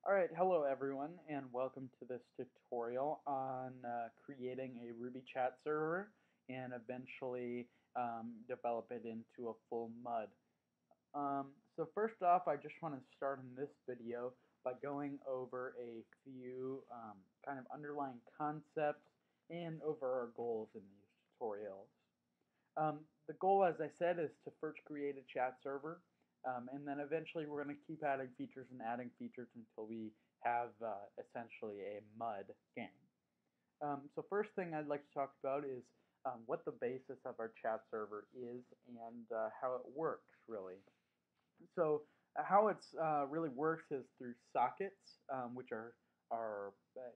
Alright, hello everyone, and welcome to this tutorial on creating a Ruby chat server and eventually develop it into a full MUD. So first off, I just want to start in this video by going over a few kind of underlying concepts and over our goals in these tutorials. The goal, as I said, is to first create a chat server, and then eventually we're going to keep adding features and adding features until we have essentially a MUD game. So first thing I'd like to talk about is what the basis of our chat server is and how it works, really. So how it really works is through sockets, which are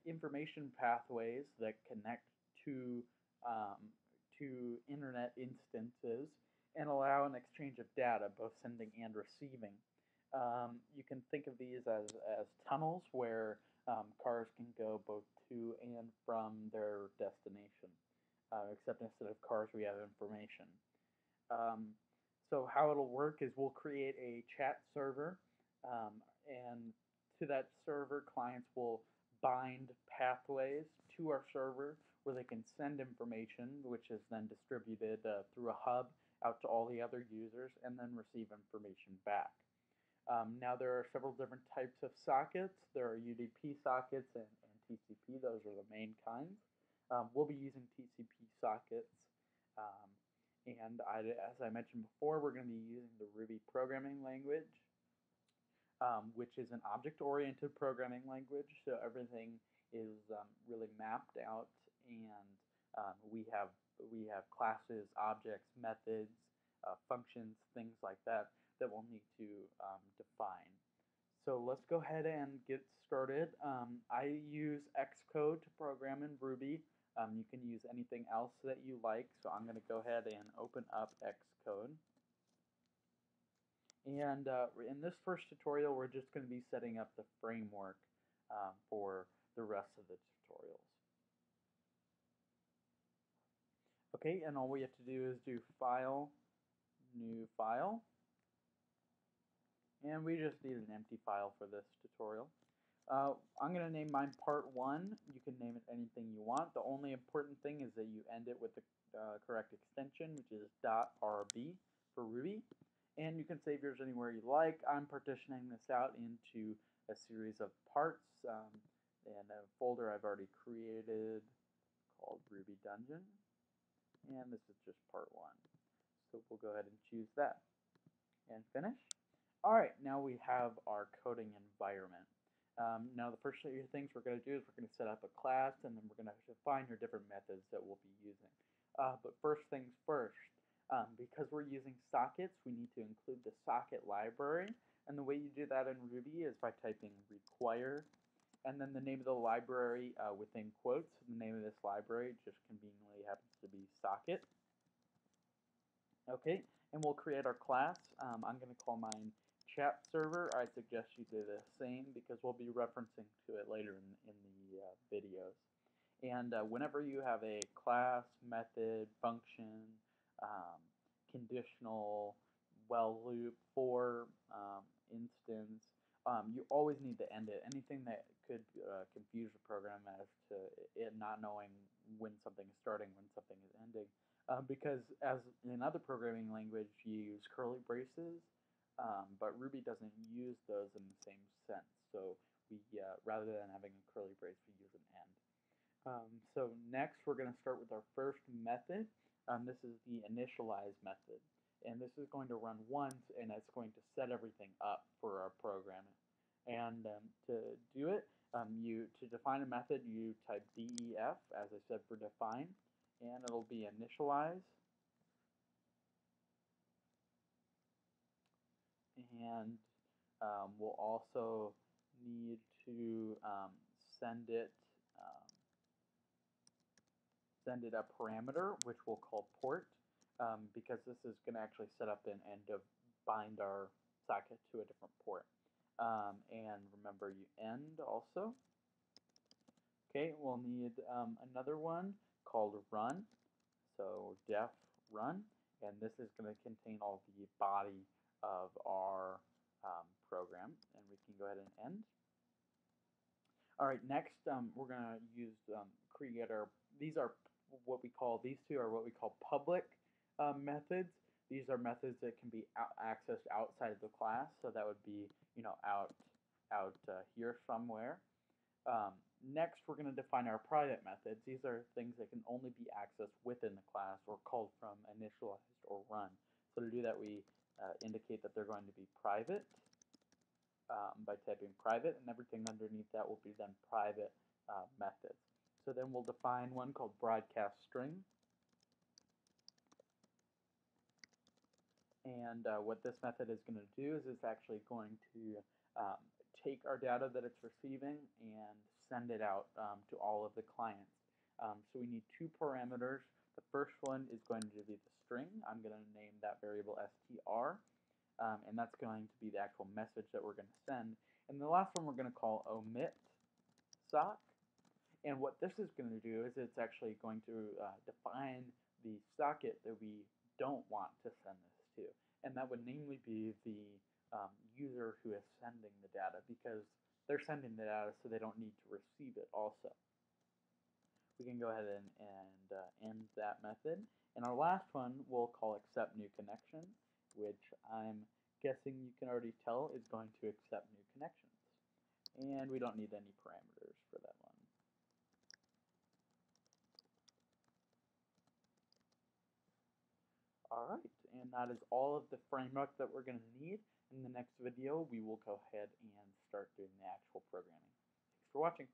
information pathways that connect to um, internet instances and allow an exchange of data, both sending and receiving. You can think of these as tunnels where cars can go both to and from their destination. Except instead of cars, we have information. Um, so how it'll work is we'll create a chat server, and to that server, clients will bind pathways to our server where they can send information, which is then distributed through a hub out to all the other users, and then receive information back. Now there are several different types of sockets. There are UDP sockets and TCP. Those are the main kinds. We'll be using TCP sockets. Um, and as I mentioned before, we're going to be using the Ruby programming language, which is an object-oriented programming language. So everything is really mapped out, and we have classes, objects, methods, functions, things like that we'll need to define. So let's go ahead and get started. I use Xcode to program in Ruby. You can use anything else that you like. So I'm going to go ahead and open up Xcode. And in this first tutorial, we're just going to be setting up the framework for the rest of the tutorials. Okay, and all we have to do is do File, New File. And we just need an empty file for this tutorial. I'm going to name mine Part 1. You can name it anything you want. The only important thing is that you end it with the correct extension, which is .rb for Ruby. And you can save yours anywhere you like. I'm partitioning this out into a series of parts and a folder I've already created called Ruby Dungeon. And this is just Part 1. So we'll go ahead and choose that and finish. Alright, now we have our coding environment. Now the first things we're going to do is we're going to set up a class, and then we're going to define your different methods that we'll be using. But first things first, because we're using sockets, we need to include the socket library. And the way you do that in Ruby is by typing require, and then the name of the library within quotes. The name of this library just conveniently happens to be socket. Okay, and we'll create our class. I'm going to call mine chat server. I suggest you do the same because we'll be referencing to it later in the videos. And whenever you have a class, method, function, conditional, while loop, for instance, you always need to end it. Anything that could confuse the program as to it not knowing when something is starting, when something is ending. Because as in other programming language, you use curly braces, but Ruby doesn't use those in the same sense. So we, rather than having a curly brace, we use an end. So next, we're going to start with our first method. This is the initialize method, and this is going to run once, and it's going to set everything up for our programming. And to do it, to define a method, you type def, as I said, for define, and it'll be initialize. And we'll also need to send it a parameter, which we'll call port, because this is going to actually set up and bind our socket to a different port. And remember, you end also. Okay, we'll need another one called run. So def run, and this is going to contain all the body of our program, and we can go ahead and end. All right, next we're gonna use create our. These are what we call these two are what we call public methods. These are methods that can be accessed outside of the class, so that would be out here somewhere. Um, Next, we're going to define our private methods. These are things that can only be accessed within the class or called from initialized or run. So to do that, we indicate that they're going to be private by typing private, and everything underneath that will be then private methods. So then we'll define one called broadcast string. And what this method is going to do is it's actually going to take our data that it's receiving and send it out to all of the clients. So we need two parameters. The first one is going to be the string. I'm going to name that variable str, and that's going to be the actual message that we're going to send. And the last one we're going to call omit sock. And what this is going to do is it's actually going to define the socket that we don't want to send this to. And that would namely be the user who is sending the data, because they're sending the data so they don't need to receive it also. We can go ahead and end that method. And our last one we'll call accept new connection, which I'm guessing you can already tell is going to accept new connections. And we don't need any parameters for that one. Alright, and that is all of the framework that we're going to need. In the next video, we will go ahead and start doing the actual programming. Thanks for watching.